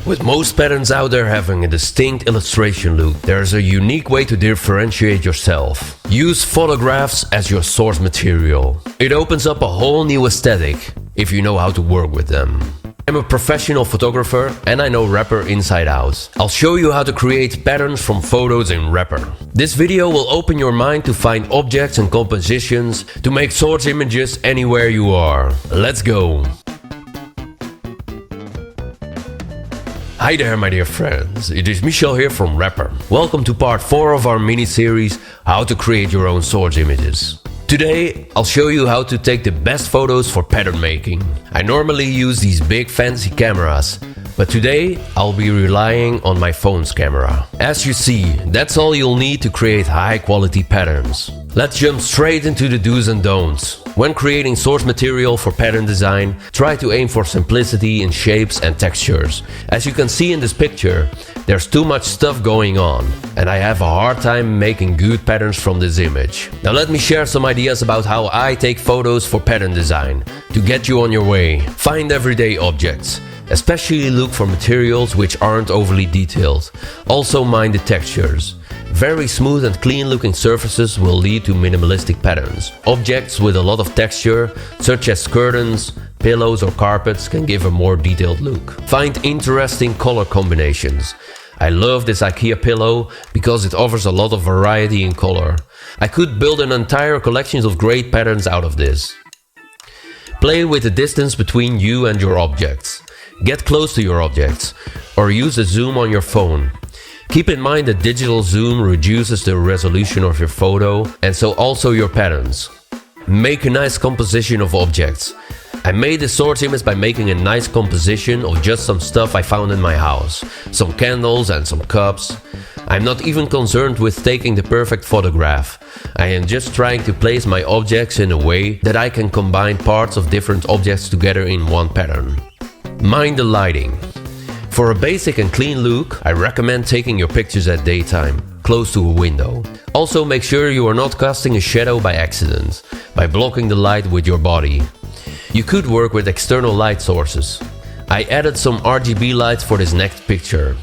With most patterns out there having a distinct illustration look, there's a unique way to differentiate yourself. Use photographs as your source material. It opens up a whole new aesthetic if you know how to work with them. I'm a professional photographer and I know Rapper inside out. I'll show you how to create patterns from photos in Rapper. This video will open your mind to find objects and compositions to make source images anywhere you are. Let's go! Hi there my dear friends, it is Michel here from Rapper. Welcome to part 4 of our mini-series How to Create Your Own Source Images. Today, I'll show you how to take the best photos for pattern making. I normally use these big fancy cameras, but today I'll be relying on my phone's camera. As you see, that's all you'll need to create high quality patterns. Let's jump straight into the do's and don'ts. When creating source material for pattern design, try to aim for simplicity in shapes and textures. As you can see in this picture, there's too much stuff going on, and I have a hard time making good patterns from this image. Now let me share some ideas about how I take photos for pattern design, to get you on your way. Find everyday objects. Especially look for materials which aren't overly detailed. Also mind the textures. Very smooth and clean looking surfaces will lead to minimalistic patterns. Objects with a lot of texture, such as curtains, pillows or carpets, can give a more detailed look. Find interesting color combinations. I love this IKEA pillow because it offers a lot of variety in color. I could build an entire collection of great patterns out of this. Play with the distance between you and your objects. Get close to your objects, or use a zoom on your phone. Keep in mind that digital zoom reduces the resolution of your photo, and so also your patterns. Make a nice composition of objects. I made the source image by making a nice composition of just some stuff I found in my house. Some candles and some cups. I'm not even concerned with taking the perfect photograph. I am just trying to place my objects in a way that I can combine parts of different objects together in one pattern. Mind the lighting. For a basic and clean look, I recommend taking your pictures at daytime, close to a window. Also make sure you are not casting a shadow by accident, by blocking the light with your body. You could work with external light sources. I added some RGB lights for this next picture.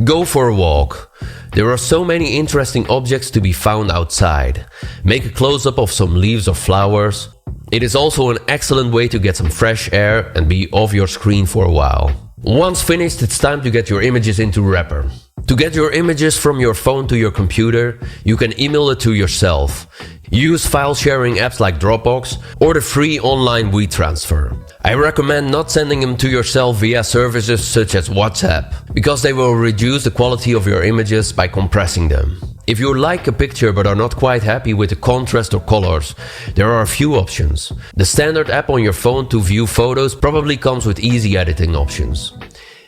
Go for a walk. There are so many interesting objects to be found outside. Make a close-up of some leaves or flowers. It is also an excellent way to get some fresh air and be off your screen for a while. Once finished, it's time to get your images into Rapper. To get your images from your phone to your computer, you can email it to yourself. Use file sharing apps like Dropbox or the free online WeTransfer. I recommend not sending them to yourself via services such as WhatsApp, because they will reduce the quality of your images by compressing them. If you like a picture but are not quite happy with the contrast or colors, there are a few options. The standard app on your phone to view photos probably comes with easy editing options.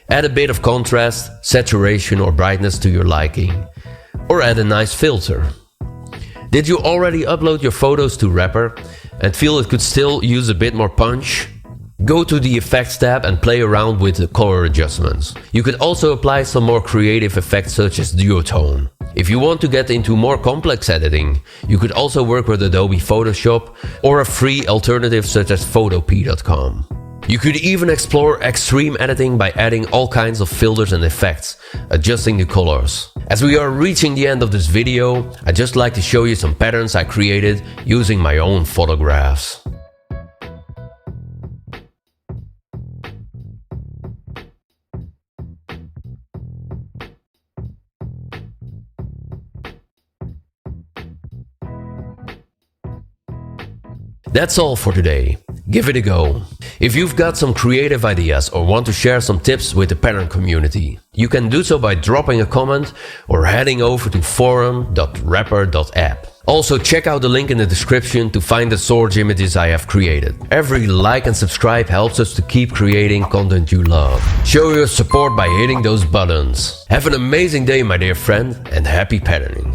Add a bit of contrast, saturation or brightness to your liking. Or add a nice filter. Did you already upload your photos to Rapper and feel it could still use a bit more punch? Go to the Effects tab and play around with the color adjustments. You could also apply some more creative effects such as duotone. If you want to get into more complex editing, you could also work with Adobe Photoshop or a free alternative such as Photopea.com. You could even explore extreme editing by adding all kinds of filters and effects, adjusting the colors. As we are reaching the end of this video, I'd just like to show you some patterns I created using my own photographs. That's all for today. Give it a go. If you've got some creative ideas or want to share some tips with the pattern community, you can do so by dropping a comment or heading over to forum.rapper.app. Also check out the link in the description to find the source images I have created. Every like and subscribe helps us to keep creating content you love. Show your support by hitting those buttons. Have an amazing day my dear friend, and happy patterning.